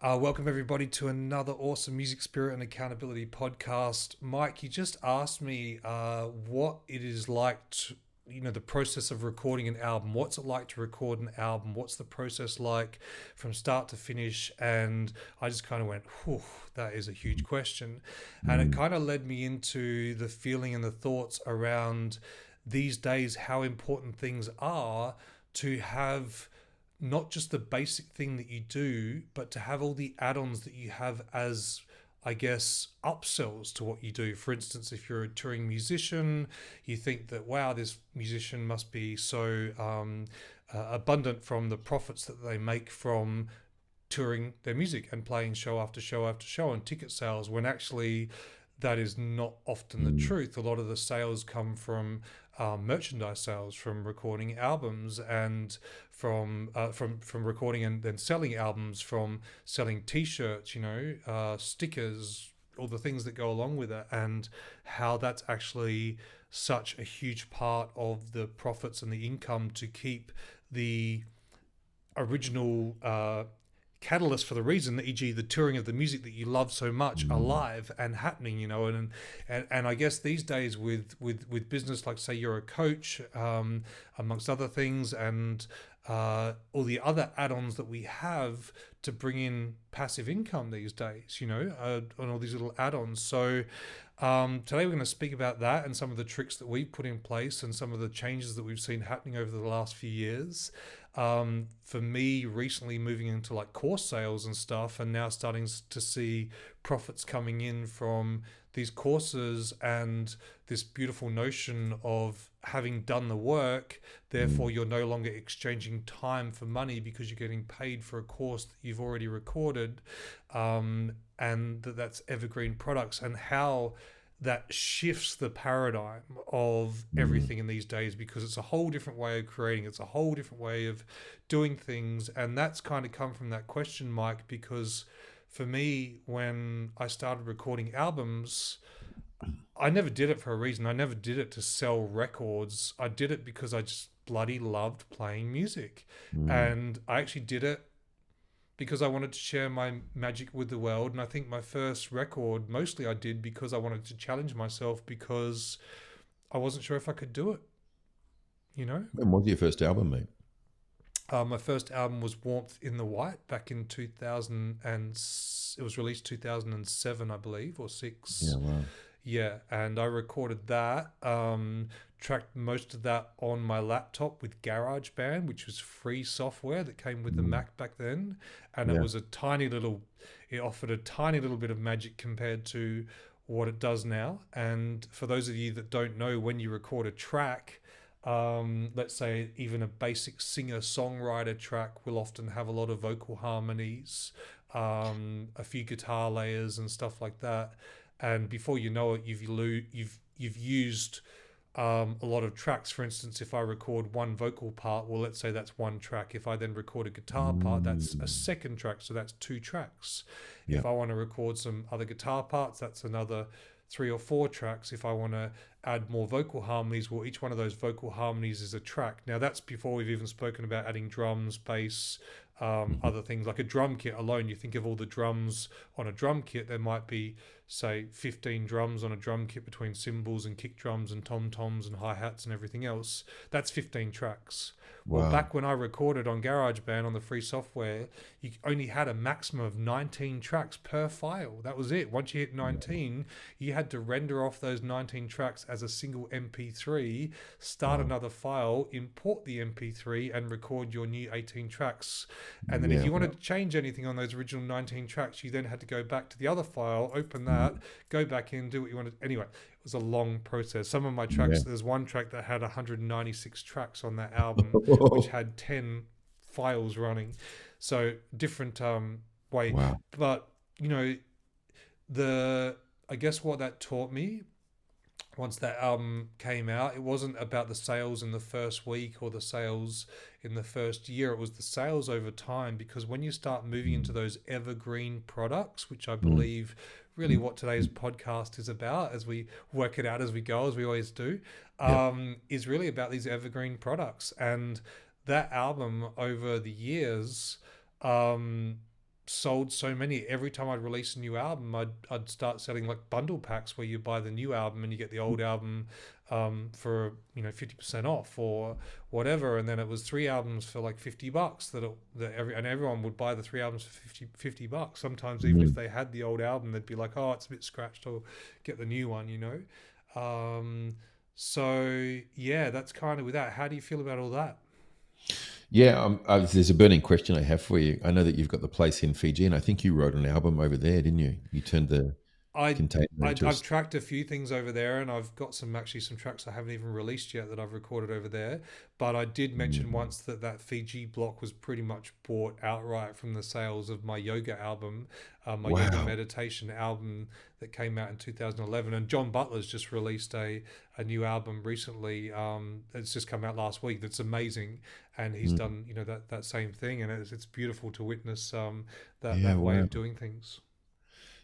Welcome everybody to another awesome music spirit and accountability podcast. Mike, you just asked me what it is like to, the process of recording an album. What's it like to record an album? What's the process like from start to finish? And I just kind of went, whew, that is a huge question. And it Mm, kind of led me into the feeling and the thoughts around these days how important things are to have not just the basic thing that you do, but to have all the add-ons that you have as, I guess, upsells to what you do. For instance, if you're a touring musician, you think that, wow, this musician must be so abundant from the profits that they make from touring their music and playing show after show after show and ticket sales, when actually that is not often the mm, truth. A lot of the sales come from merchandise sales, from recording albums, and from recording and then selling albums, from selling T-shirts, stickers, all the things that go along with it, and how that's actually such a huge part of the profits and the income to keep the original catalyst for the reason, e.g., the touring of the music that you love so much, mm, alive and happening. And I guess these days with business, like say you're a coach, amongst other things, and all the other add-ons that we have to bring in passive income these days, on all these little add-ons. So today we're going to speak about that and some of the tricks that we've put in place and some of the changes that we've seen happening over the last few years. For me, recently moving into like course sales and stuff, and now starting to see profits coming in from these courses, and this beautiful notion of having done the work, therefore mm. you're no longer exchanging time for money because you're getting paid for a course that you've already recorded, and that's evergreen products, and how that shifts the paradigm of Mm. everything in these days, because it's a whole different way of creating, it's a whole different way of doing things. And that's kind of come from that question, Mike, because for me, when I started recording albums, I never did it for a reason. I never did it to sell records. I did it because I just bloody loved playing music. Mm. And I actually did it because I wanted to share my magic with the world. And I think my first record, mostly I did because I wanted to challenge myself, because I wasn't sure if I could do it, you know? When was your first album, mate? My first album was Warmth in the White back in 2000, and it was released 2007, I believe, or Yeah, six. wow. Yeah, and I recorded that, tracked most of that on my laptop with GarageBand, which was free software that came with the Mm. Mac back then. And Yeah. it offered a tiny little bit of magic compared to what it does now. And for those of you that don't know, when you record a track, let's say even a basic singer songwriter track will often have a lot of vocal harmonies, a few guitar layers and stuff like that. And before you know it, you've used a lot of tracks. For instance, if I record one vocal part, well, let's say that's one track. If I then record a guitar part, that's a Mm. second track, so that's two tracks. Yeah. If I want to record some other guitar parts, that's another three or four tracks. If I want to add more vocal harmonies, well, each one of those vocal harmonies is a track. Now, that's before we've even spoken about adding drums, bass, Mhm. other things like a drum kit alone. You think of all the drums on a drum kit, there might be, say, 15 drums on a drum kit between cymbals and kick drums and tom toms and hi hats and everything else. That's 15 tracks. Well, Wow. back when I recorded on GarageBand on the free software, you only had a maximum of 19 tracks per file. That was it. Once you hit Yeah. 19, you had to render off those 19 tracks as a single MP3, start Wow. another file, import the MP3, and record your new 18 tracks. And then if Yeah. you wanted Wow. to change anything on those original 19 tracks, you then had to go back to the other file, open that, Mm. go back in, do what you wanted. Anyway, it was a long process. Some of my Yeah. tracks, there's one track that had 196 tracks on that album, which had 10 files running. So different way. Wow. But, you know, the I guess what that taught me once that album came out, it wasn't about the sales in the first week or the sales in the first year. It was the sales over time, because when you start moving into Mm. those evergreen products, which I Mm. believe really what today's podcast is about, as we work it out as we go, as we always do, Yep. is really about these evergreen products. And that album over the years, um, sold so many. Every time I'd release a new album, I'd start selling like bundle packs where you buy the new album and you get the old album for 50% off or whatever, and then it was three albums for like $50 and everyone would buy the three albums for $50. Sometimes even if they had the old album, they'd be like, oh, it's a bit scratched, or get the new one, so yeah, that's kind of with that. How do you feel about all that? Yeah, there's a burning question I have for you. I know that you've got the place in Fiji, and I think you wrote an album over there, didn't you? You turned the I, container into a. I've tracked a few things over there, and I've got some tracks I haven't even released yet that I've recorded over there. But I did mention once that Fiji block was pretty much bought outright from the sales of my yoga album, my yoga Wow. meditation album that came out in 2011. And John Butler's just released a new album recently. It's just come out last week. That's amazing, and he's done that same thing, and it's beautiful to witness Yeah, that way wow. of doing things.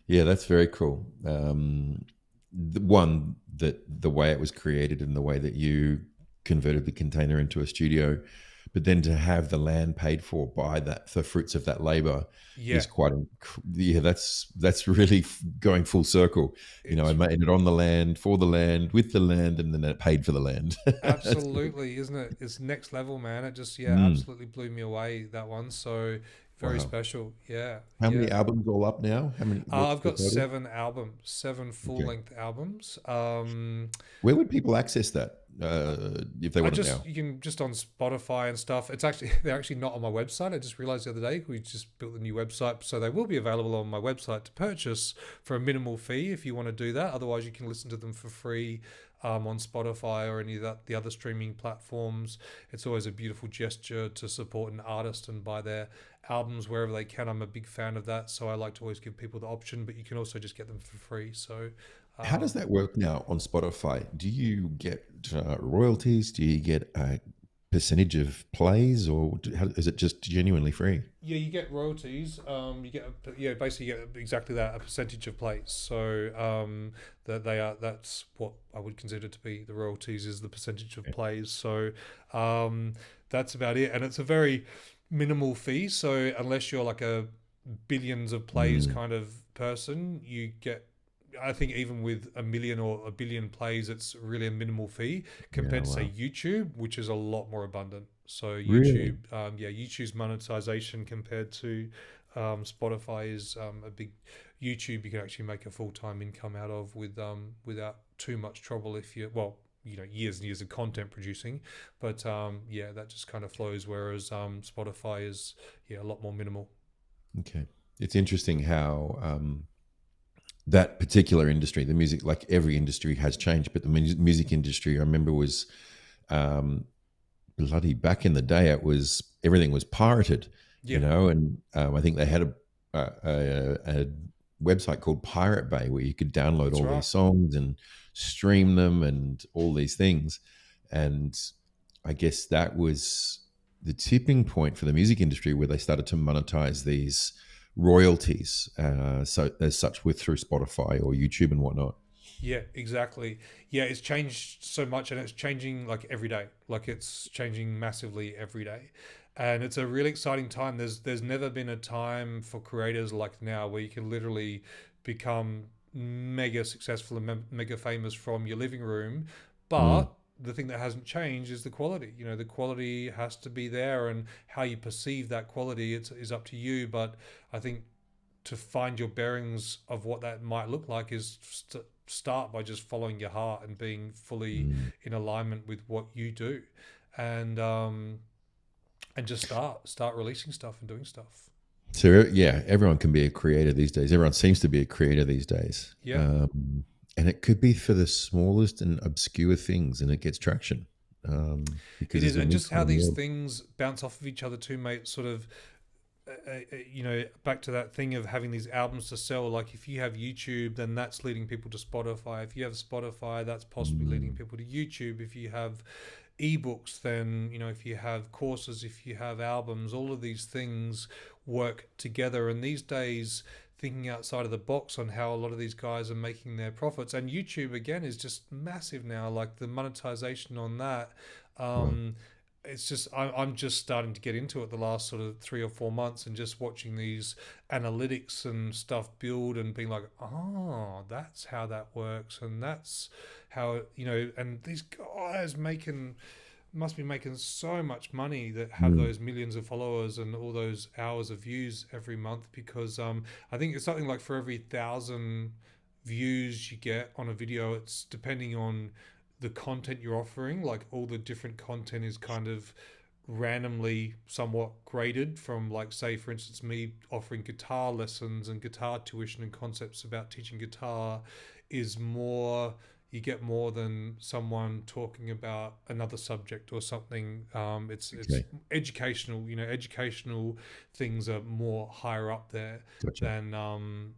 Yeah, that's very cool. The one that the way it was created and the way that you converted the container into a studio, but then to have the land paid for by the fruits of that labor Yeah, is yeah, that's really going full circle. I it's made it on the land, for the land, with the land, and then it paid for the land. absolutely, isn't it? It's next level, man. It just, yeah, Mm, absolutely blew me away, that one. So very wow. special. Yeah, How many yeah. albums all up now? How many? What's I've the got total? seven albums, seven full Okay. length albums. Where would people access that if they want it now? You can just on Spotify and stuff. It's actually they're actually not on my website. I just realized the other day we just built a new website, so they will be available on my website to purchase for a minimal fee if you want to do that. Otherwise, you can listen to them for free on Spotify or any of the other streaming platforms. It's always a beautiful gesture to support an artist and buy their albums wherever they can. I'm a big fan of that, so I like to always give people the option. But you can also just get them for free. So. How does Um, that work now on Spotify? Do you get royalties? Do you get a percentage of plays, or is it just genuinely free? Yeah, you get royalties. Basically you get exactly that, a percentage of plays. So that's what I would consider to be the royalties, is the percentage of plays. So um, that's about it, and it's a very minimal fee. So unless you're like a billions of plays Mm, kind of person, you get. I think even with a million or a billion plays, it's really a minimal fee yeah, compared to say wow. YouTube, which is a lot more abundant. So Really? YouTube's monetization compared to Spotify is a big. YouTube you can actually make a full time income out of without too much trouble if you years and years of content producing, but that just kind of flows. Whereas Spotify is a lot more minimal. Okay. It's interesting how that particular industry, the music, like every industry has changed, but the music industry, I remember, was um, bloody back in the day. It was everything was pirated, Yeah, and I think they had a website called Pirate Bay where you could download that's all right. these songs and stream them and all these things. And I guess that was the tipping point for the music industry where they started to monetize these royalties. So as such, with through Spotify or YouTube and whatnot. Yeah, exactly. Yeah, it's changed so much, and it's changing like every day. Like it's changing massively every day. And it's a really exciting time. There's never been a time for creators like now where you can literally become mega successful and mega famous from your living room. Mm, But the thing that hasn't changed is the quality. The quality has to be there, and how you perceive that quality is up to you. But I think to find your bearings of what that might look like is to start by just following your heart and being fully mm. in alignment with what you do, and just start releasing stuff and doing stuff. So yeah, everyone can be a creator these days. Everyone seems to be a creator these days, Yeah, and it could be for the smallest and obscure things, and it gets traction because it there's is. a And need just for how it in the these world. things bounce off of each other too, mate. Sort of back to that thing of having these albums to sell. Like if you have YouTube, then that's leading people to Spotify. If you have Spotify, that's possibly leading Mm, people to YouTube. If you have ebooks, then if you have courses, if you have albums, all of these things work together. And these days, thinking outside of the box on how a lot of these guys are making their profits, and YouTube again is just massive now. Like the monetization on that. well, Um, it's just I'm just starting to get into it the last sort of 3 or 4 months, and just watching these analytics and stuff build and being like, oh, that's how that works, and that's how, and these guys making must be making so much money that have Mm. those millions of followers and all those hours of views every month, because I think it's something like for every 1,000 views you get on a video, it's depending on the content you're offering. Like all the different content is kind of randomly somewhat graded from, like, say for instance, me offering guitar lessons and guitar tuition and concepts about teaching guitar is more, you get more than someone talking about another subject or something. It's Okay, educational. Educational things are more higher up there gotcha. than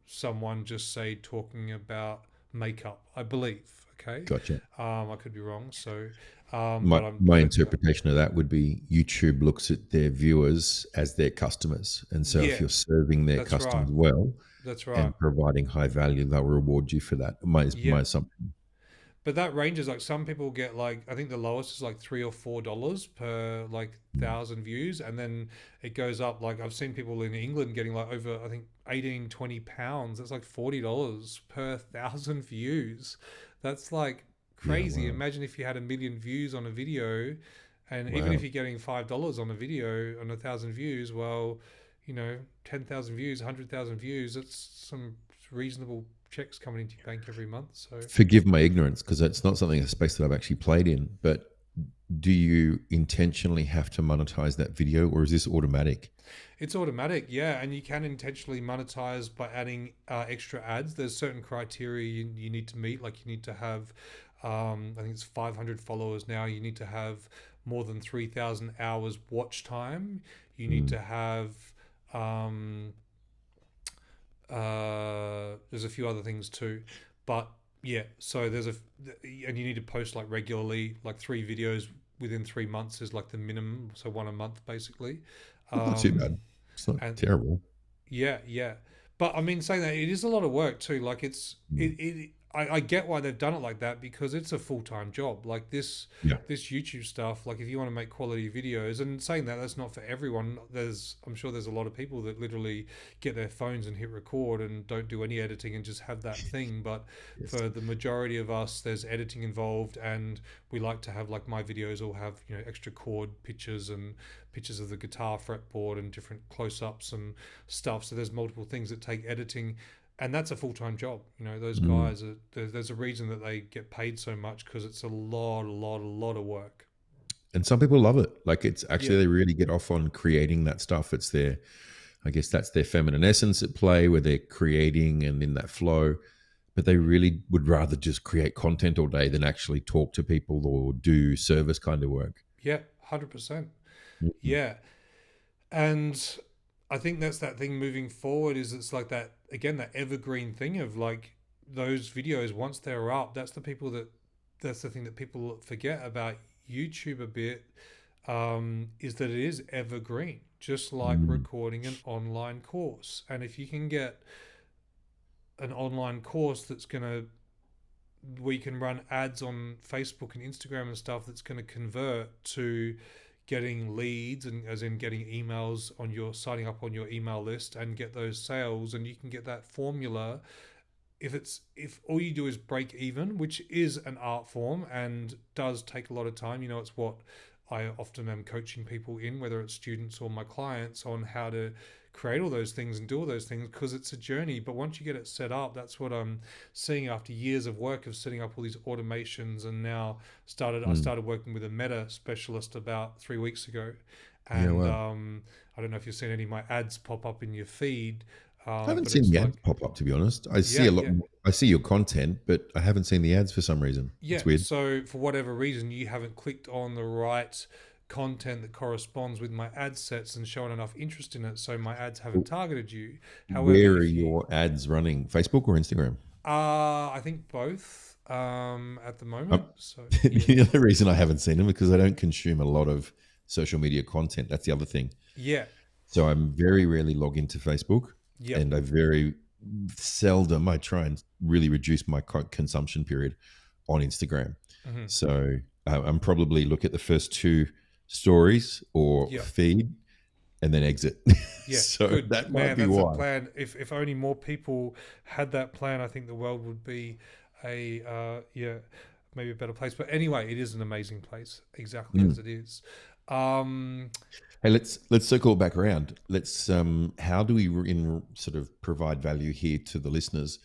someone just say talking about makeup, I believe. Okay, Gotcha. I could be wrong. So, My but I'm, my but yeah, interpretation of that would be YouTube looks at their viewers as their customers, and so if yeah, you're serving their that's right. customers well That's right. and providing high value, they'll reward you for that. My Yeah. assumption. But that ranges, like some people get, like, I think the lowest is like $3 or $4 per like Mm. 1,000 views, and then it goes up. Like I've seen people in England getting like over, I think, 18-20 pounds. That's like $40 per 1,000 views. That's like Yeah. crazy. Wow. Imagine if you had a million views on a video, and even if Wow. you're getting $5 on a video on 1,000 views, well, 10,000 views, 100,000 views. That's some reasonable checks coming into your bank every month. So. Forgive my ignorance because it's not something a space that I've actually played in. But do you intentionally have to monetize that video, or is this automatic? It's automatic, yeah, and you can intentionally monetize by adding extra ads. There's certain criteria you need to meet, like you need to have, I think it's 500 followers now. You need to have more than 3,000 hours watch time. You need Mm. to have, um, there's a few other things too, but yeah. So and you need to post like regularly, like 3 videos within 3 months is like the minimum. So one a month basically. It's not too Um, bad. It's not and terrible. Yeah, yeah. But I mean, saying that, it is a lot of work too. Like Mm. I get why they've done it like that, because it's a full time job. Like Yeah. this YouTube stuff. Like if you want to make quality videos, and saying that, that's not for everyone. I'm sure there's a lot of people that literally get their phones and hit record and don't do any editing and just have that thing. But Yes. for the majority of us, there's editing involved, and we like to have, like, my videos all have extra chord pictures and pictures of the guitar fretboard and different close ups and stuff. So there's multiple things that take editing, and that's a full time job. Those Mm. guys are there's a reason that they get paid so much, because it's a lot of work. And some people love it. Like it's Yeah, actually they really get off on creating that stuff. It's their, I guess that's their feminine essence at play where they're creating and in that flow. But they really would rather just create content all day than actually talk to people or do service kind of work. yeah, 100%. Mhm. Yeah, and I think that's that thing moving forward. Is it's like that again, that evergreen thing of, like, those videos once they're up. That's the thing that people forget about YouTube a bit. Is that it is evergreen, just like Mm. recording an online course. And if you can get an online course that's gonna we can run ads on Facebook and Instagram and stuff, that's going to convert to getting leads, and as in getting emails on your signing up on your email list and get those sales. And you can get that formula. If all you do is break even, which is an art form and does take a lot of time. It's what I often am coaching people in, whether it's students or my clients, on how to create all those things and do all those things, because it's a journey. But once you get it set up, that's what I'm seeing after years of work of setting up all these automations. And now I Mm. started working with a meta specialist about 3 weeks ago. Yeah, And wow. I don't know if you've seen any of my ads pop up in your feed, I haven't but seen it's the ads like, pop up to be honest. I see yeah, a lot yeah. more, I see your content, but I haven't seen the ads for some reason. Yeah, It's weird. so for whatever reason, you haven't clicked on the right content that corresponds with my ad sets and shown enough interest in it, so my ads haven't targeted you. However, Where are if you, your ads running? Facebook or Instagram? I think both, at the moment. Um, So yeah, the other reason I haven't seen them because I don't consume a lot of social media content. That's the other thing. yeah, So I'm very rarely log into Facebook, yep, and I very seldom. I try and really reduce my consumption period on Instagram. hmm So I'm probably look at the first two. stories or Yeah. feed and then exit. Yeah, So good that might man. be That's a why. plan. If only more people had that plan, I think the world would be a maybe a better place. But anyway, it is an amazing place, exactly as Mm. it is. Um, Hey, let's circle back around. Let's how do we in sort of provide value here to the listeners?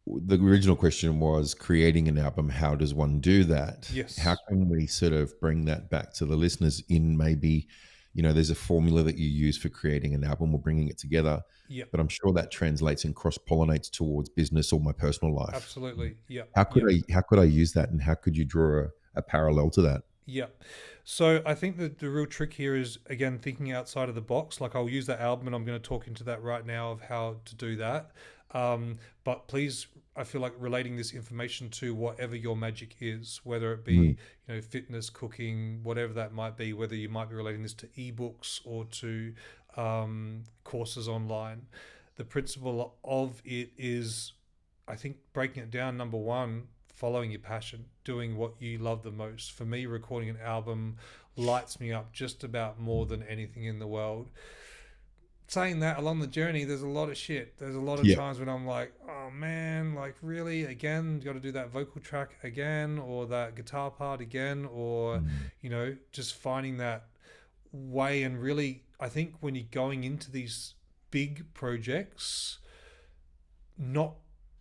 The original question was creating an album. How does one do that? How yes, can we sort of bring that back to the listeners in maybe, there's a formula that you use for creating an album or bringing it together, yeah, but I'm sure that translates and cross pollinates towards business or my personal life. absolutely, yeah, How could yeah. I use that, and how could you draw a parallel to that? Yeah. So I think that the real trick here is again thinking outside of the box. Like I'll use that album and I'm going to talk into that right now of how to do that. But please, I feel like relating this information to whatever your magic is, whether it Mm, be, fitness, cooking, whatever that might be, whether you might be relating this to ebooks or to courses online. The principle of it is, I think, breaking it down, number one, following your passion, doing what you love the most. For me, recording an album lights me up just about more than anything in the world. Saying that, along the journey, there's a lot of shit. There's a lot of yeah. times when I'm like, oh man, like really, again, got to do that vocal track again, or that guitar part again, or, Mm, just finding that way. And really, I think when you're going into these big projects, not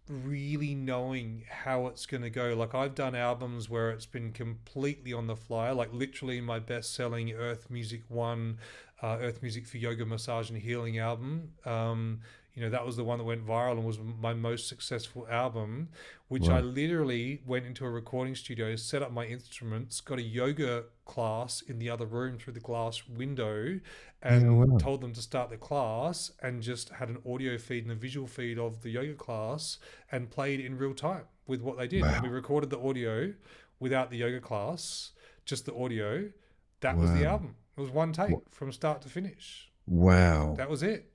really knowing how it's going to go. Like I've done albums where it's been completely on the fly, like literally my best selling Earth Music 1, Earth Music for Yoga, Massage and Healing album. That was the one that went viral and was my most successful album, which I right. literally went into a recording studio, set up my instruments, got a yoga class in the other room through the glass window, Yeah. and Wow. told them to start the class and just had an audio feed and a visual feed of the yoga class and played in real time with what they did. And we Wow. recorded the audio without the yoga class, just the audio. That was the Wow. album. It was one take from start to finish. Wow. That was it.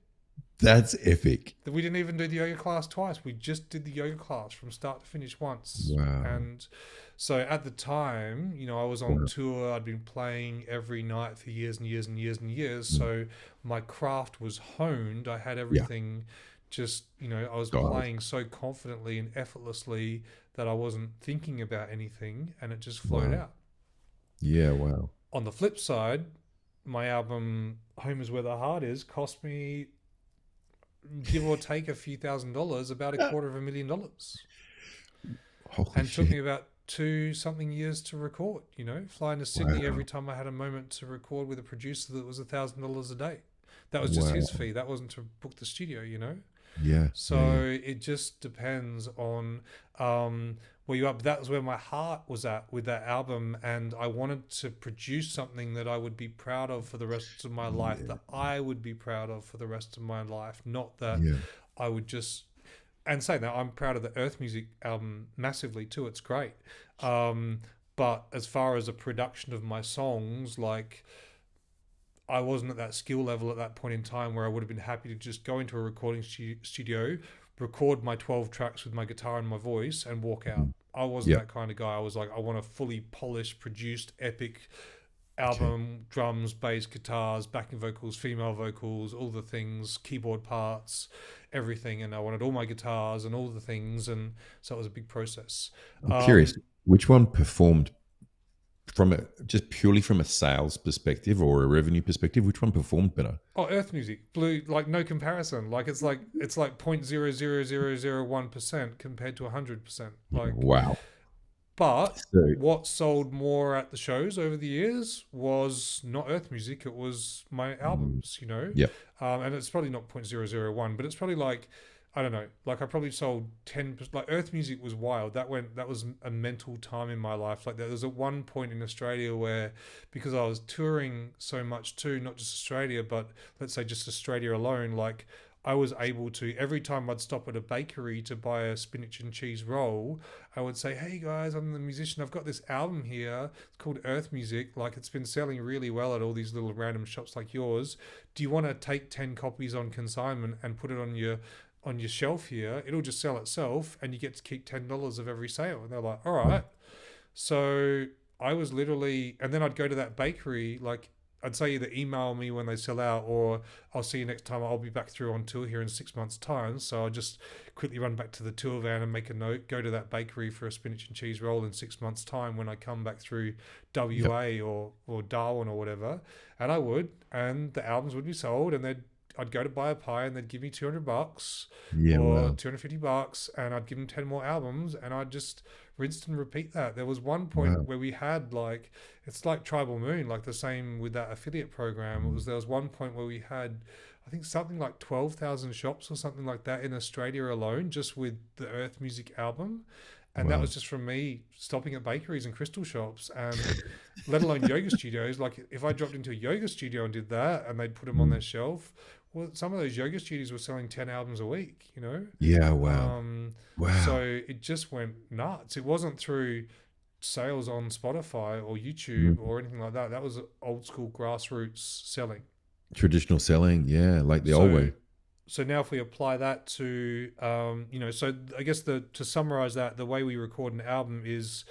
That's epic. We didn't even do the yoga class twice. We just did the yoga class from start to finish once. Wow. And so at the time, I was on Wow. tour. I'd been playing every night for years and years and years and years. Mm, So my craft was honed. I had yeah. everything just, I was Dialed. playing so confidently and effortlessly that I wasn't thinking about anything and it just flowed Wow. out. Yeah. Wow. On the flip side, my album Home is Where the Heart Is cost me, give or take a few $1,000s, about $250,000, Holy and took shit. me about 2 something years to record. Flying to Sydney every Wow. time I had a moment to record with a producer that was $1,000 a day. That was just his Wow. fee. That wasn't to book the studio. Yeah. Yeah. Yeah. So it just depends on where you are. But that was where my heart was at with that album, and I wanted to produce something that I would be proud of for the rest of my life, Yeah. that I would be proud of for the rest of my life, not that Yeah. I would just. And saying that, I'm proud of the Earth Music album massively too. It's great. But as far as a production of my songs, like I wasn't at that skill level at that point in time where I would have been happy to just go into a recording studio, record my 12 tracks with my guitar and my voice, and walk out. Mhm. I wasn't Yeah. that kind of guy. I was like, I want a fully polished, produced, epic Okay. album, drums, bass, guitars, backing vocals, female vocals, all the things, keyboard parts, everything. And I wanted all my guitars and all the things. And so it was a big process. I'm curious, Um, which one performed just purely from a sales perspective or a revenue perspective? Which one performed better? Oh, Earth Music, Blue, like no comparison. Like it's like 0.00001% compared to 100%. Like, Wow. but So what sold more at the shows over the years was not Earth Music. It was my mm, albums. yeah. And it's probably not 0.001, but it's probably like, I don't know, like I probably sold 10. Like Earth Music was wild. That was a mental time in my life. Like there was at one point in Australia where, because I was touring so much too, not just Australia, but let's say just Australia alone, like I was able to, every time I'd stop at a bakery to buy a spinach and cheese roll, I would say, hey guys, I'm the musician. I've got this album here. It's called Earth Music. Like it's been selling really well at all these little random shops like yours. Do you want to take 10 copies on consignment and put it on your shelf here? It'll just sell itself and you get to keep $10 of every sale. And they're like, all Wow. right. So I was literally, and then I'd go to that bakery, like I'd say either email me when they sell out, or I'll see you next time. I'll be back through on tour here in 6 months' time. So I'll just quickly run back to the tour van and make a note, go to that bakery for a spinach and cheese roll in 6 months' time when I come back through Yep. WA or Darwin or whatever. And I would, and the albums would be sold, and I'd go to buy a pie and they'd give me $200 Yeah. or Wow. $250, and I'd give them 10 more albums, and I'd just rinse and repeat that. There was one point Wow. where we had like, it's like Tribal Moon, like the same with that affiliate program. Mm. There was one point where we had, I think, something like 12,000 shops or something like that in Australia alone, just with the Earth Music album. And that Wow. was just from me stopping at bakeries and crystal shops, and let alone yoga studios. Like if I dropped into a yoga studio and did that and they'd put them on Mm. their shelf, well, some of those yoga studios were selling 10 albums a week, you know? Yeah. Wow. Um, so Wow. it just went nuts. It wasn't through sales on Spotify or YouTube Mm. or anything like that. That was old school grassroots selling. Traditional selling. Yeah. Like the old So way. so now if we apply that to so I guess the to summarize that, the way we record an album is,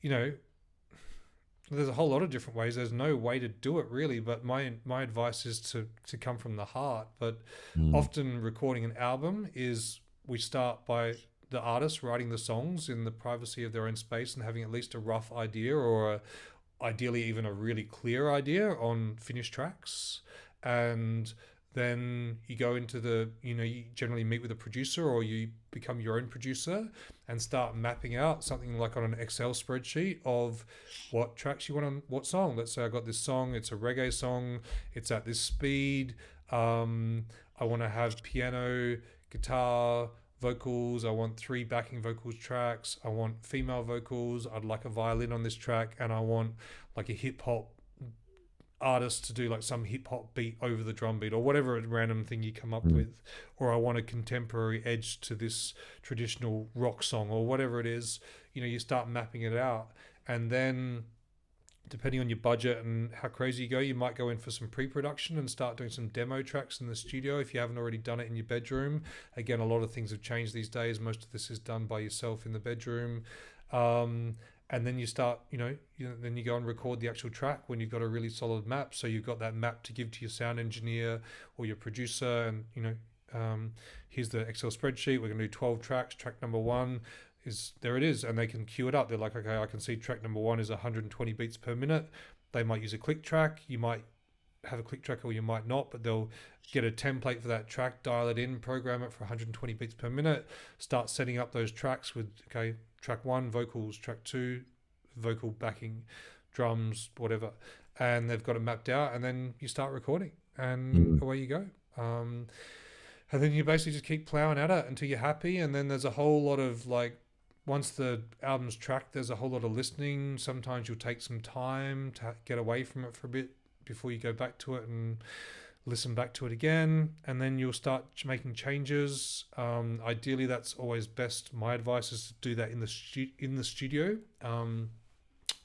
you know, there's a whole lot of different ways. There's no way to do it really, but my advice is to come from the heart. But Mm. often recording an album is, we start by the artist writing the songs in the privacy of their own space and having at least a rough idea, or ideally even a really clear idea on finished tracks. And then you go into you generally meet with a producer, or you become your own producer and start mapping out something like on an Excel spreadsheet of what tracks you want on what song. Let's say I got this song, it's a reggae song, it's at this speed. I want to have piano, guitar, vocals. I want 3 backing vocals tracks. I want female vocals. I'd like a violin on this track, and I want like a hip hop artist to do like some hip hop beat over the drum beat, or whatever random thing you come up Mm. with. Or I want a contemporary edge to this traditional rock song, or whatever it is. You start mapping it out, and then depending on your budget and how crazy you go, you might go in for some pre-production and start doing some demo tracks in the studio if you haven't already done it in your bedroom. Again, a lot of things have changed these days. Most of this is done by yourself in the bedroom. And then you start, then you go and record the actual track when you've got a really solid map. So you've got that map to give to your sound engineer or your producer, and here's the Excel spreadsheet. We're going to do 12 tracks. Track number one is there. It is, and they can queue it up. They're like, okay, I can see track number one is 120 beats per minute. They might use a click track. You might have a click track, or you might not, but they'll get a template for that track, dial it in, program it for 120 beats per minute, start setting up those tracks with, okay, track one, vocals, track two, vocal backing, drums, whatever. And they've got it mapped out, and then you start recording, and Mm. away you go. And then you basically just keep plowing at it until you're happy. And then there's a whole lot of like, once the album's tracked, there's a whole lot of listening. Sometimes you'll take some time to get away from it for a bit before you go back to it and listen back to it again. And then you'll start making changes. Ideally, that's always best. My advice is to do that in the studio.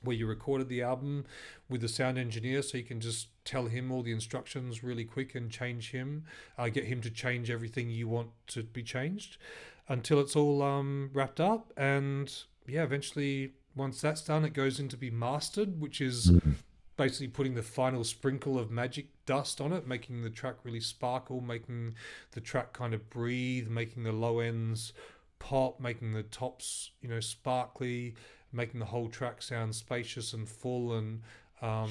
Where you recorded the album with the sound engineer, so you can just tell him all the instructions really quick and change him, get him to change everything you want to be changed until it's all wrapped up. And yeah, eventually once that's done, it goes into be mastered, which is Mm. basically putting the final sprinkle of magic dust on it, making the track really sparkle, making the track kind of breathe, making the low ends pop, making the tops sparkly, making the whole track sound spacious and full and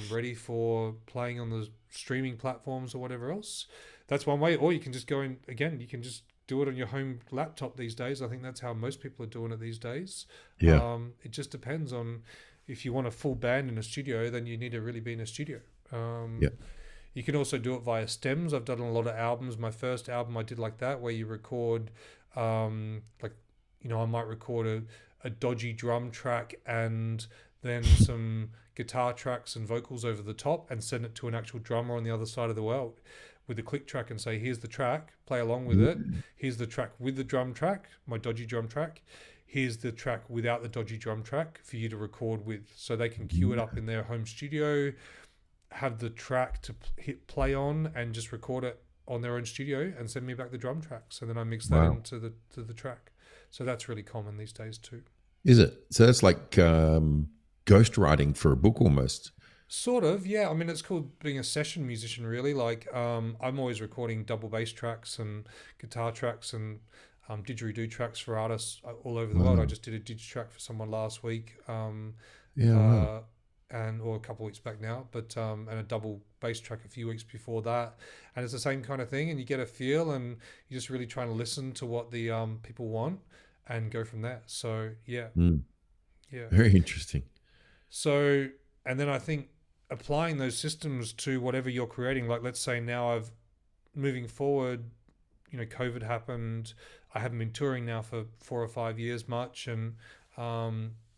ready for playing on the streaming platforms or whatever else. That's one way. Or you can just go in again. You can just do it on your home laptop these days. I think that's how most people are doing it these days. Yeah. It just depends on, if you want a full band in a studio, then you need to really be in a studio. Yeah. You can also do it via stems. I've done a lot of albums. My first album I did like that, where you record, I might record a dodgy drum track and then some guitar tracks and vocals over the top, and send it to an actual drummer on the other side of the world with a click track and say, here's the track, play along with it. Mm. Here's the track with the drum track, my dodgy drum track. Here's the track without the dodgy drum track for you to record with. So they can queue it up in their home studio, have the track to hit play on, and just record it on their own studio and send me back the drum tracks. And then I mix that Wow. into the track. So that's really common these days too. Is it? So that's like ghostwriting for a book almost. Sort of, yeah. I mean, it's called being a session musician, really. Like, I'm always recording double bass tracks and guitar tracks and didgeridoo tracks for artists all over the world. I Wow. just did a didge track for someone last week, Yeah, wow. uh, and or a couple of weeks back now, but and a double bass track a few weeks before that. And it's the same kind of thing, and you get a feel, and you're just really trying to listen to what the people want and go from there. So yeah, Mm, yeah. very interesting. So, and then I think applying those systems to whatever you're creating, like let's say now I've moving forward, COVID happened. I haven't been touring now for 4 or 5 years much, and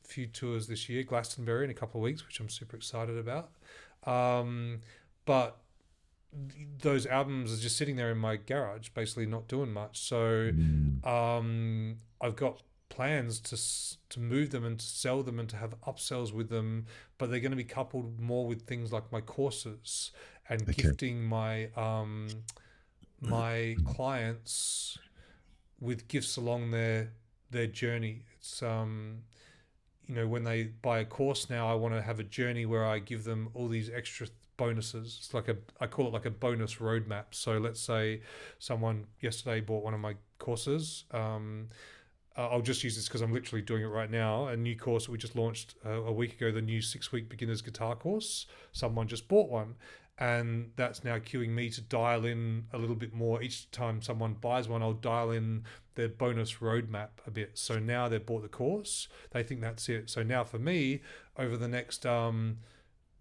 few tours this year, Glastonbury in a couple of weeks, which I'm super excited about. Um, but those albums are just sitting there in my garage, basically not doing much. So Mm, I've got plans to move them and to sell them and to have upsells with them, but they're going to be coupled more with things like my courses and okay. gifting my clients with gifts along their journey. It's when they buy a course now, I want to have a journey where I give them all these extra bonuses. It's like I call it like a bonus roadmap. So let's say someone yesterday bought one of my courses. I'll just use this because I'm literally doing it right now. A new course that we just launched a week ago, the new 6-week beginner's guitar course. Someone just bought one. And that's now cueing me to dial in a little bit more. Each time someone buys one, I'll dial in their bonus roadmap a bit. So now they've bought the course, they think that's it. So now for me, over the next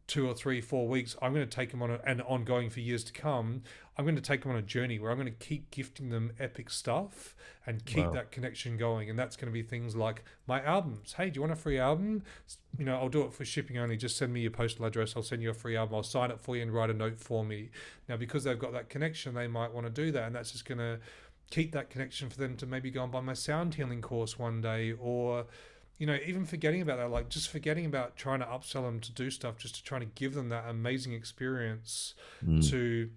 2 or 3, 4 weeks, I'm going to take them on and ongoing for years to come. I'm going to take them on a journey where I'm going to keep gifting them epic stuff and keep Wow. that connection going. And that's going to be things like my albums. Hey, do you want a free album? I'll do it for shipping only. Just send me your postal address. I'll send you a free album. I'll sign it for you and write a note for me. Now, because they've got that connection, they might want to do that. And that's just going to keep that connection for them to maybe go and buy my sound healing course one day, or even forgetting about that, like just forgetting about trying to upsell them to do stuff, just to trying to give them that amazing experience Mm, to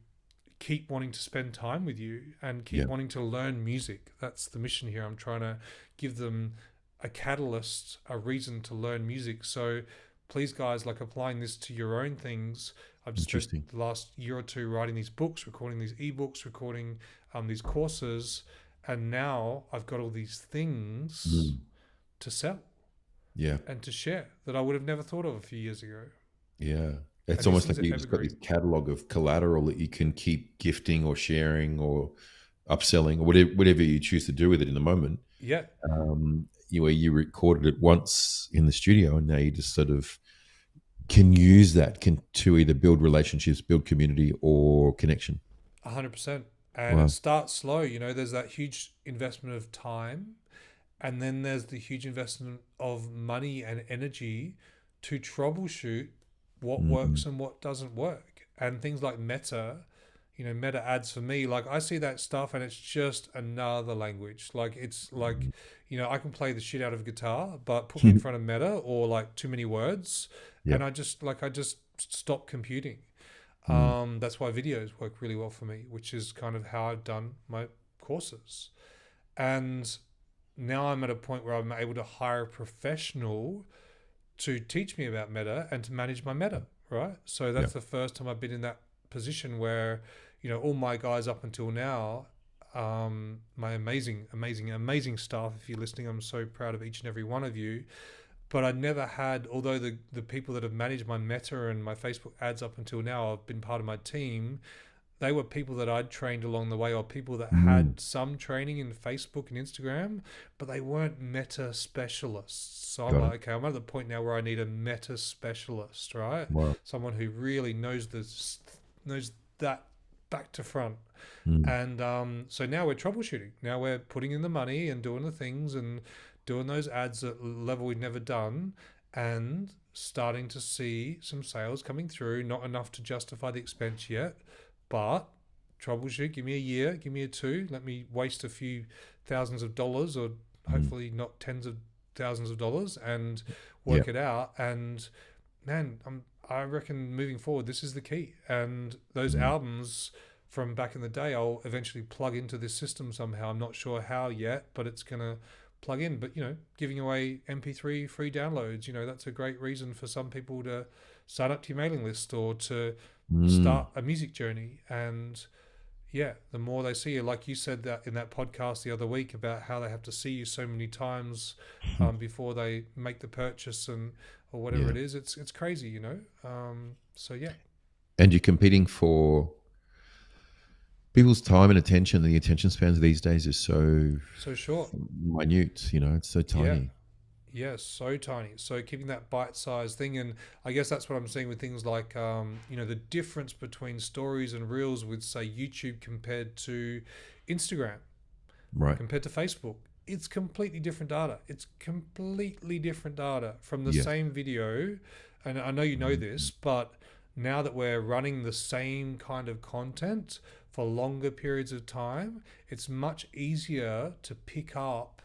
keep wanting to spend time with you and keep yeah. wanting to learn music. That's the mission here. I'm trying to give them a catalyst, a reason to learn music. So please, guys, like applying this to your own things. I've just spent Interesting. the last year or two writing these books, recording these ebooks, recording these courses, and now I've got all these things Mm, to sell yeah. and to share that I would have never thought of a few years ago. Yeah. It's And these almost things like are you've just got this evergreen. catalog of collateral that you can keep gifting or sharing or upselling or whatever you choose to do with it in the moment. Yeah, Where you recorded it once in the studio and now you just sort of can use that to either build relationships, build community or connection. 100%. And it Wow. starts slow. There's that huge investment of time, and then there's the huge investment of money and energy to troubleshoot what Mm, works and what doesn't work. And things like Meta ads for me, like I see that stuff and it's just another language. Like it's like, I can play the shit out of guitar, but put me in front of Meta or like too many words, yeah. and I just stop computing. Mm, That's why videos work really well for me, which is kind of how I've done my courses. And now I'm at a point where I'm able to hire a professional to teach me about Meta and to manage my Meta, right? So yeah. that's the first time I've been in that position where, all my guys up until now, my amazing, amazing, amazing staff, if you're listening, I'm so proud of each and every one of you. But I never had, although the people that have managed my Meta and my Facebook ads up until now have been part of my team, they were people that I'd trained along the way, or people that Mm, had some training in Facebook and Instagram, but they weren't Meta specialists. So I'm got it. like, okay, I'm at the point now where I need a Meta specialist, right? Wow. Someone who really knows that back to front. Mm, And so now we're troubleshooting. Now we're putting in the money and doing the things and doing those ads at a level we've never done, and starting to see some sales coming through. Not enough to justify the expense yet, but troubleshoot. Give me a year, give me a two. Let me waste a few thousands of dollars, or mm, hopefully not tens of thousands of dollars, and yeah. work it out. And man, I reckon moving forward, this is the key. And those Mm, albums from back in the day, I'll eventually plug into this system somehow. I'm not sure how yet, but it's gonna plug in. But giving away MP3 free downloads, that's a great reason for some people to sign up to your mailing list or to Mm. start a music journey. And yeah, the more they see you, like you said that in that podcast the other week about how they have to see you so many times before they make the purchase and or whatever Yeah. it is, it's crazy. So yeah. And you're competing for people's time and attention. The attention spans these days is so So short. minute, it's so Yeah. tiny. Yeah, so tiny. So keeping that bite-sized thing, and I guess that's what I'm seeing with things like, the difference between stories and reels with, say, YouTube compared to Instagram, Right. compared to Facebook. It's completely different data. It's completely different data from the Yes. same video. And I know you know this, but now that we're running the same kind of content for longer periods of time, it's much easier to pick up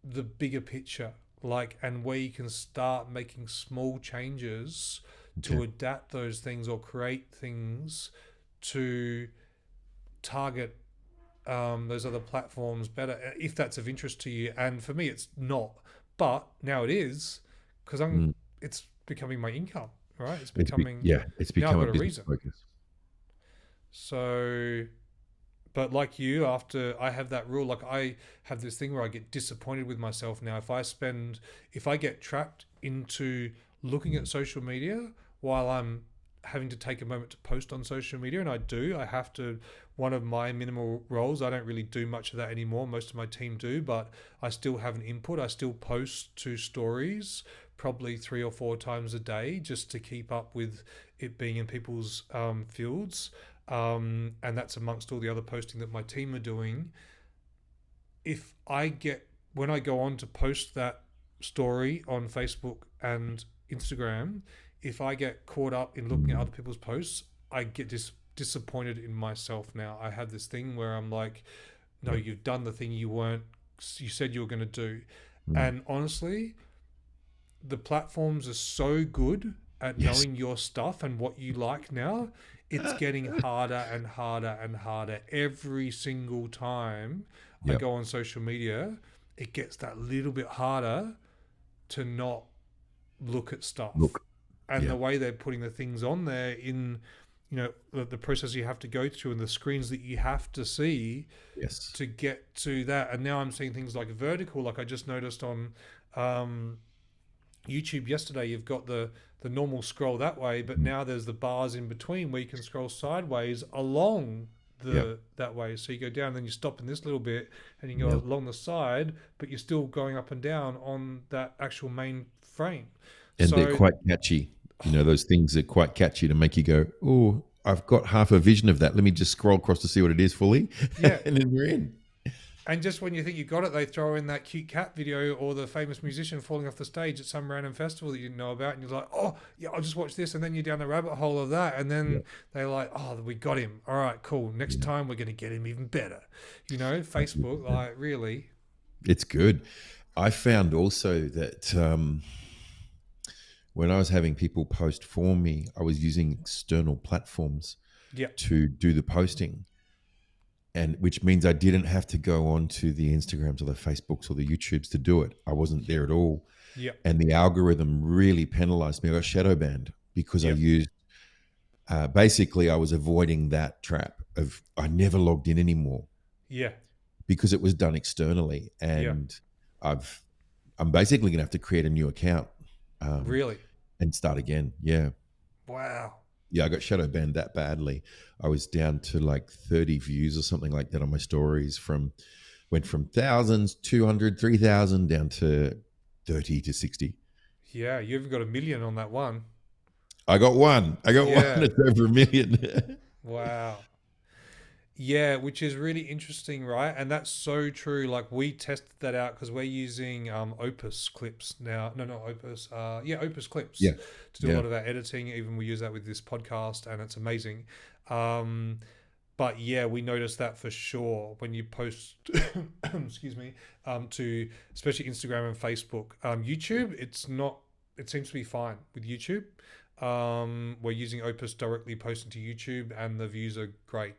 the bigger picture, and where you can start making small changes to Okay. adapt those things or create things to target those other platforms better, if that's of interest to you. And for me, it's not, but now it is, because Mm. it's becoming my income, right? It's It's becoming, it's now I've become a got a business reason. focus. So, but like you, after I have that rule, like I have this thing where I get disappointed with myself now. If I get trapped into looking at social media while I'm having to take a moment to post on social media, and I have to, one of my minimal roles, I don't really do much of that anymore. Most of my team do, but I still have an input. I still post to stories probably 3 or 4 times a day just to keep up with it being in people's fields. And that's amongst all the other posting that my team are doing. If I get, when I go on to post that story on Facebook and Instagram, if I get caught up in looking at Mm. other people's posts, I get disappointed in myself now. I have this thing where I'm like, no, Yep. you've done the thing you said you were going to do. Mm. And honestly, the platforms are so good at Yes. knowing your stuff and what you like now. It's getting harder and harder and harder every single time I Yep. go on social media. It gets that little bit harder to not look at stuff. Look. And Yeah. the way they're putting the things on there in, the process you have to go through and the screens that you have to see Yes. to get to that. And now I'm seeing things like vertical, like I just noticed on YouTube yesterday. You've got the normal scroll that way, but now there's the bars in between where you can scroll sideways along Yep. that way. So you go down, then you stop in this little bit, and you go Yep. along the side, but you're still going up and down on that actual main frame. And they're So quite catchy. Those things are quite catchy to make you go, oh, I've got half a vision of that. Let me just scroll across to see what it is fully. yeah. And then you're in. And just when you think you got it, they throw in that cute cat video or the famous musician falling off the stage at some random festival that you didn't know about. And you're like, oh, yeah, I'll just watch this. And then you're down the rabbit hole of that. And then Yep. they're like, oh, we got him. All right, cool. Next Yeah. time we're going to get him even better. Facebook, like, really? It's good. I found also that when I was having people post for me, I was using external platforms Yeah. to do the posting. And which means I didn't have to go on to the Instagrams or the Facebooks or the YouTubes to do it. I wasn't there at all. Yeah. And the algorithm really penalized me. I got shadow banned because I Yep. used, basically, I was avoiding that trap of I never logged in anymore Yeah. because it was done externally. And I'm basically going to have to create a new account Really? and start again. Yeah. Wow. Yeah, I got shadow banned that badly. I was down to like 30 views or something like that on my stories, went from thousands, 200, 3,000 down to 30 to 60. Yeah. You even got 1 million on that one. I got one. Yeah. It's over 1 million. Wow. Yeah, which is really interesting, right? And that's so true. Like we tested that out because we're using Opus Clips now. No, not Opus. Opus Clips Yeah. to do a Yeah. lot of our editing. Even we use that with this podcast, and it's amazing. But yeah, we noticed that for sure when you post, excuse me, to especially Instagram and Facebook. YouTube, it's not. It seems to be fine with YouTube. We're using Opus directly posting to YouTube, and the views are great.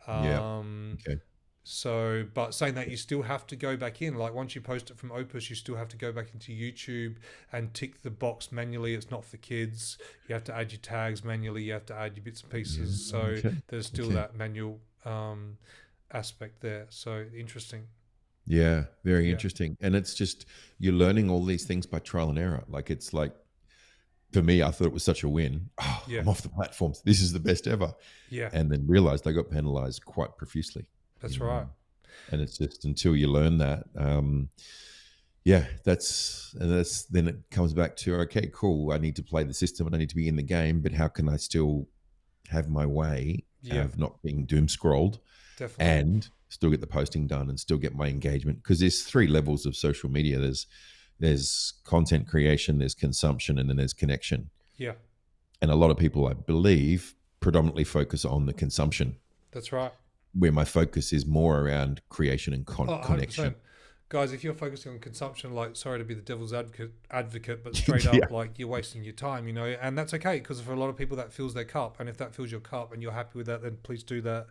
Yeah. Okay. So, but saying that, you still have to go back in. Like once you post it from Opus, you still have to go back into YouTube and tick the box manually. It's not for kids. You have to add your tags manually. You have to add your bits and Yeah. pieces. So Okay. there's still Okay. that manual aspect there. So interesting. Yeah, very Yeah. interesting. And it's just you're learning all these things by trial and error. Like it's like for me, I thought it was such a win. Oh, Yeah. I'm off the platforms. This is the best ever. Yeah. And then realized I got penalized quite profusely. That's right. And it's just until you learn that, yeah, that's then it comes back to okay, cool. I need to play the system and I need to be in the game, but how can I still have my way Yeah. of not being doom scrolled Definitely. and still get the posting done and still get my engagement? Because there's three levels of social media. There's content creation, there's consumption, and then there's connection. Yeah. And a lot of people, I believe, predominantly focus on the consumption, That's right. where my focus is more around creation and Oh, connection. 100%. Guys, if you're focusing on consumption, like, sorry to be the devil's advocate, but straight Yeah. up, like, you're wasting your time, and that's okay, because for a lot of people that fills their cup, and if that fills your cup and you're happy with that, then please do that.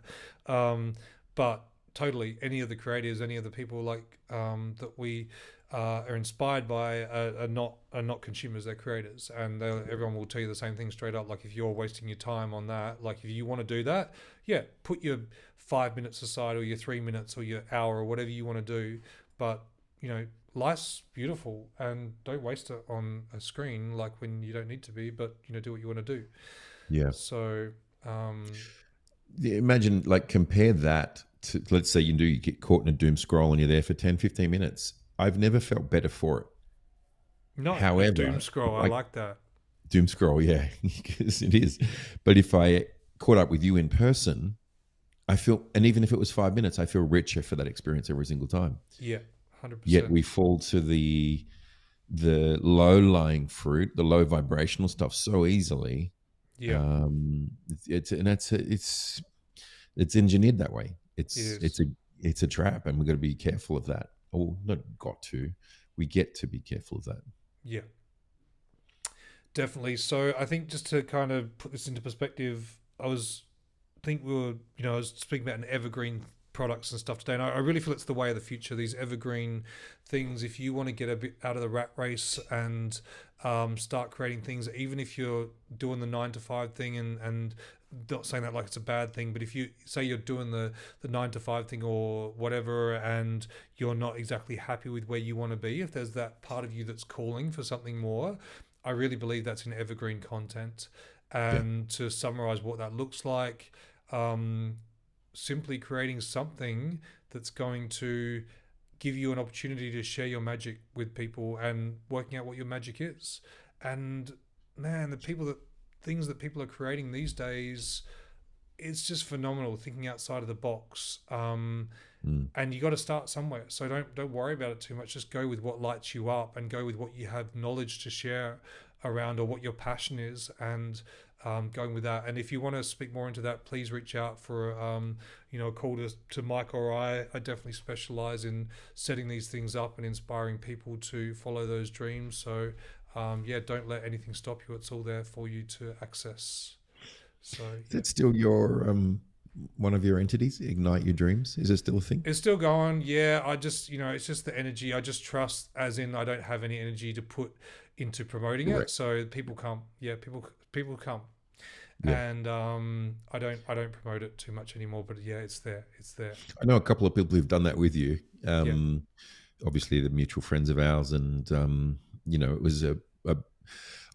But totally, any of the creators, any of the people like that we are inspired by are not consumers, they're creators, and everyone will tell you the same thing straight up. Like if you're wasting your time on that, like if you want to do that, yeah, put your 5 minutes aside, or your 3 minutes, or your hour, or whatever you want to do. But life's beautiful, and don't waste it on a screen like when you don't need to be. But do what you want to do. Yeah. So Yeah, imagine like compare that to, let's say you get caught in a doom scroll and you're there for 10, 15 minutes. I've never felt better for it. no, a doom However, scroll. if I I like that. doom scroll, yeah, because it is. But if I caught up with you in person, I feel, and even if it was 5 minutes, I feel richer for that experience every single time. Yeah, hundred Yet percent. we fall to the low lying fruit, the low vibrational stuff so easily. Yeah, It's engineered that way. it It's is. it's a it's a trap, and we've got to be careful of that. Oh, not got to. We get to be careful of that. Yeah, definitely. So I think just to kind of put this into perspective, I was speaking about an evergreen products and stuff today, and I really feel it's the way of the future. These evergreen things, if you want to get a bit out of the rat race and start creating things, even if you're doing the 9 to 5 thing, and not saying that like it's a bad thing, but if you say you're doing the 9 to 5 thing or whatever, and you're not exactly happy with where you want to be, if there's that part of you that's calling for something more, I really believe that's in evergreen content. Yeah, And to summarize what that looks like, um, simply creating something that's going to give you an opportunity to share your magic with people, and working out what your magic is. And man, the things that people are creating these days, it's just phenomenal, thinking outside of the box. mm, And you got to start somewhere, so don't worry about it too much. Just go with what lights you up, and go with what you have knowledge to share around, or what your passion is, and going with that. And if you want to speak more into that, please reach out for a call to Mike or I definitely specialize in setting these things up and inspiring people to follow those dreams. So yeah, don't let anything stop you. It's all there for you to access. So is yeah. it still your one of your entities? Ignite Your Dreams. Is it still a thing? It's still going. Yeah, I just, it's just the energy. I just trust, as in, I don't have any energy to put into promoting it. Correct. So people come. Yeah, people come, Yeah, and I don't promote it too much anymore. But yeah, it's there. It's there. I know a couple of people who've done that with you. Yeah, Obviously, the mutual friends of ours, and it was a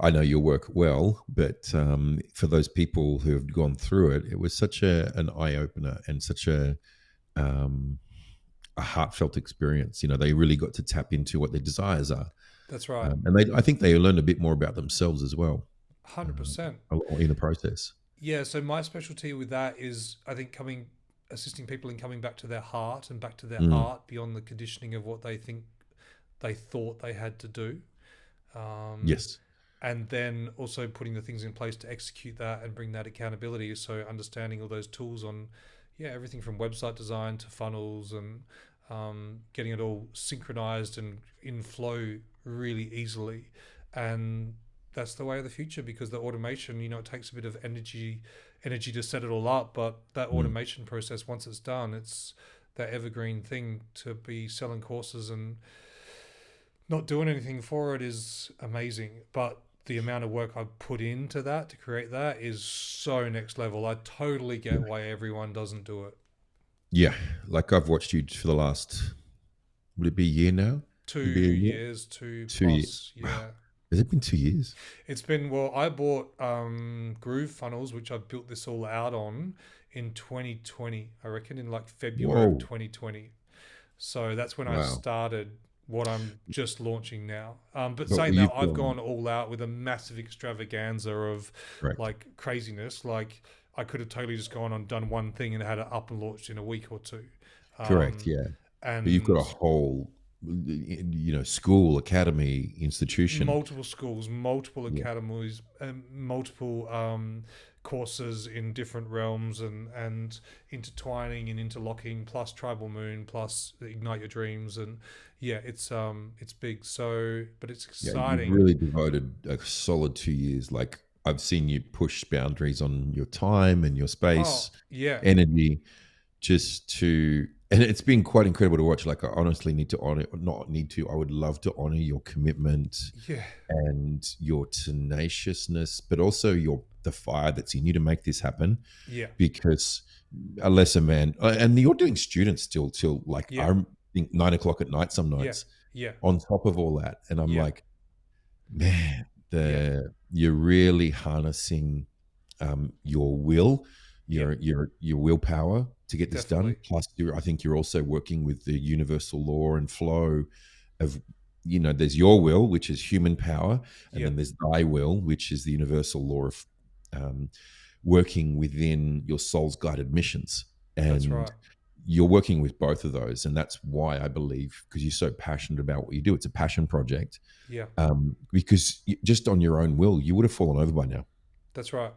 I know your work well, but for those people who have gone through it, it was such an eye opener and such um, a heartfelt experience. They really got to tap into what their desires are, that's right. and I think they learned a bit more about themselves as well 100%. in the process. Yeah. So my specialty with that is, I think, assisting people in coming back to their heart and back to their Mm, art, beyond the conditioning of what they thought they had to do. Um, yes. and then also putting the things in place to execute that and bring that accountability. So understanding all those tools on, yeah, everything from website design to funnels, and getting it all synchronized and in flow really easily. And that's the way of the future, because the automation, it takes a bit of energy to set it all up, but that Mm, automation process, once it's done, that evergreen thing to be selling courses and not doing anything for it is amazing. But the amount of work I've put into that to create that is so next level. I totally get why everyone doesn't do it. Yeah, like I've watched you for the last, would it be a year now? Two It'd be a year? years, two 2 years. plus, yeah. Has it been 2 years? It's been, well, I bought Groove Funnels, which I built this all out on in 2020, I reckon, in like February of Whoa. 2020. So that's when I Wow. started what I'm just launching now. But But saying that, you've I've gone, gone all out with a massive extravaganza of correct. like craziness. Like I could have totally just gone on done one thing and had it up and launched in a week or two. Correct, Um, yeah. But you've got a and whole, school, academy, institution. multiple schools, multiple Yeah, academies, multiple courses in different realms and intertwining and interlocking, plus Tribal Moon, plus Ignite Your Dreams, and yeah, it's big. So, but it's yeah. You've exciting. really devoted a solid 2 years. Like I've seen you push boundaries on your time and your Oh space, yeah, energy, just to, and it's been quite incredible to watch. Like I honestly need to honor, not need to, I would love to honor your commitment yeah, and your tenaciousness, but also the fire that's in you to make this happen. yeah, Because a lesser man, and you're doing students still till like yeah, I think 9 o'clock at night some yeah, nights. yeah, On top of all that, and I'm yeah, like, man, yeah, you're really harnessing your will, yeah, your willpower to get this done. definitely, Plus, I think you're also working with the universal law and flow of, there's your will, which is human power, and yeah, then there's thy will, which is the universal law of um, working within your soul's guided missions. that's And right, you're working with both of those, and that's why I believe, because you're so passionate about what you do, it's a passion project. yeah, Because just on your own will, you would have fallen over by now. that's right.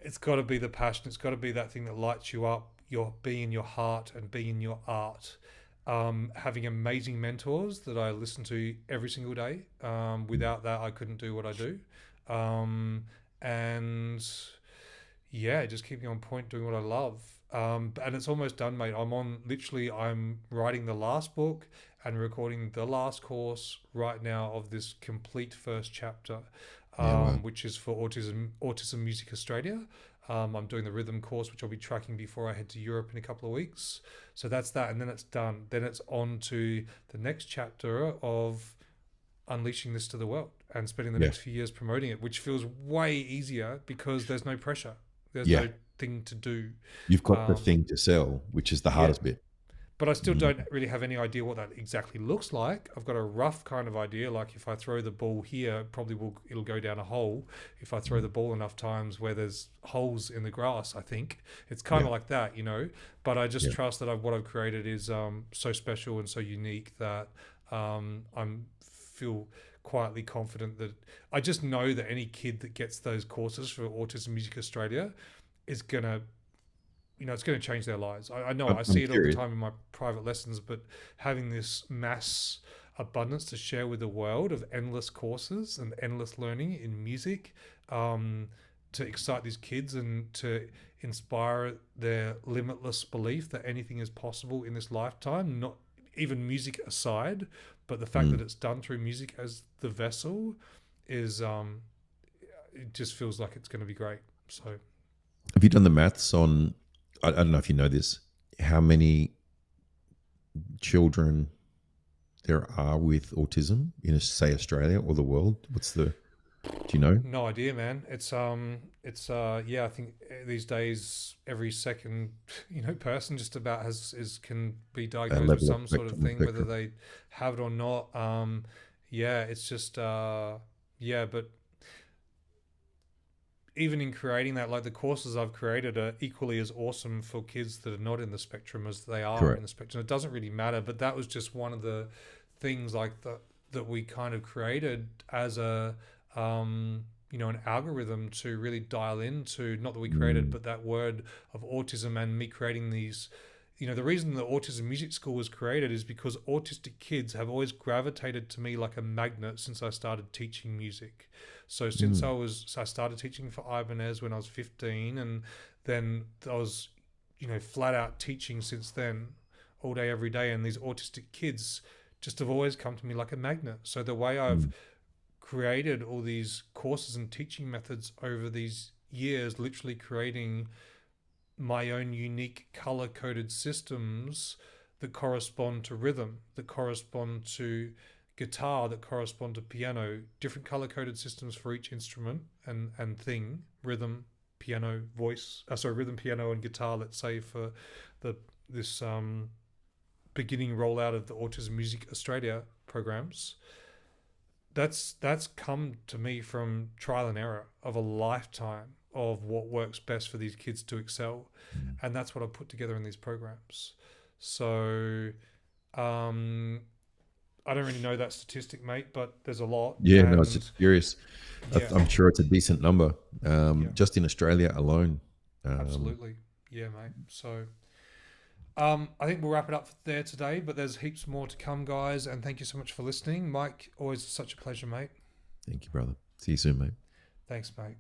It's got to be the passion. It's got to be that thing that lights you up. Your being in your heart and being in your art. Having amazing mentors that I listen to every single day. Without that, I couldn't do what I do. Um, and yeah, just keeping on point, doing what I love. And it's almost done, mate. I'm writing the last book and recording the last course right now of this complete first chapter, Yeah, well, which is for Autism Music Australia. I'm doing the rhythm course, which I'll be tracking before I head to Europe in a couple of weeks. So that's that, and then it's done. Then it's on to the next chapter of unleashing this to the world and spending the yeah, next few years promoting it, which feels way easier because there's no pressure. There's yeah. no thing to do. You've got the Um, thing to sell, which is the yeah, hardest bit. but I still Mm, don't really have any idea what that exactly looks like. I've got a rough kind of idea. Like if I throw the ball here, it'll go down a hole. If I throw mm, the ball enough times where there's holes in the grass, I think it's kind yeah, of like that, you know. But I just yeah, trust that what I've created is so special and so unique that I'm feel quietly confident that I just know that any kid that gets those courses for Autism Music Australia is gonna, it's going to change their lives. I know I I'm see it all the curious. time in my private lessons, but having this mass abundance to share with the world of endless courses and endless learning in music, um, to excite these kids and to inspire their limitless belief that anything is possible in this lifetime, not even music aside, but the fact that Mm. it's done through music as the vessel is, it just feels like it's going to be great. So Have you done the maths on? I don't know if you know this. How many children there are with autism in, say, Australia or the world? Do you know? no idea, man. Yeah, I think these days every second, person just about can be A diagnosed with level of some sort of spectrum, thing, whether spectrum. they have it or not. Yeah, it's just yeah, but even in creating that, like the courses I've created are equally as awesome for kids that are not in the spectrum as they are in Correct. the spectrum. It doesn't really matter, but that was just one of the things like that we kind of created as an algorithm to really dial into, not that we created, Mm, but that word of autism and me creating these. The reason the Autism Music School was created is because autistic kids have always gravitated to me like a magnet since I started teaching music. So mm, I started teaching for Ibanez when I was 15, and then I was flat out teaching since then, all day, every day. And these autistic kids just have always come to me like a magnet. So the way I've created all these courses and teaching methods over these years, literally creating my own unique color-coded systems that correspond to rhythm, that correspond to guitar, that correspond to piano, different color-coded systems for each instrument and thing, rhythm, piano, voice, rhythm, piano, and guitar, let's say, for this beginning rollout of the Autism Music Australia programs. That's come to me from trial and error of a lifetime of what works best for these kids to excel, and that's what I put together in these programs. So I don't really know that statistic, mate, but there's a lot. Yeah, no, it's just curious. Yeah. I'm sure it's a decent number, just in Australia alone. Absolutely. Yeah, mate. So I think we'll wrap it up there today, but there's heaps more to come, guys, and thank you so much for listening. Mike, always such a pleasure, mate. Thank you, brother. See you soon, mate. Thanks, mate.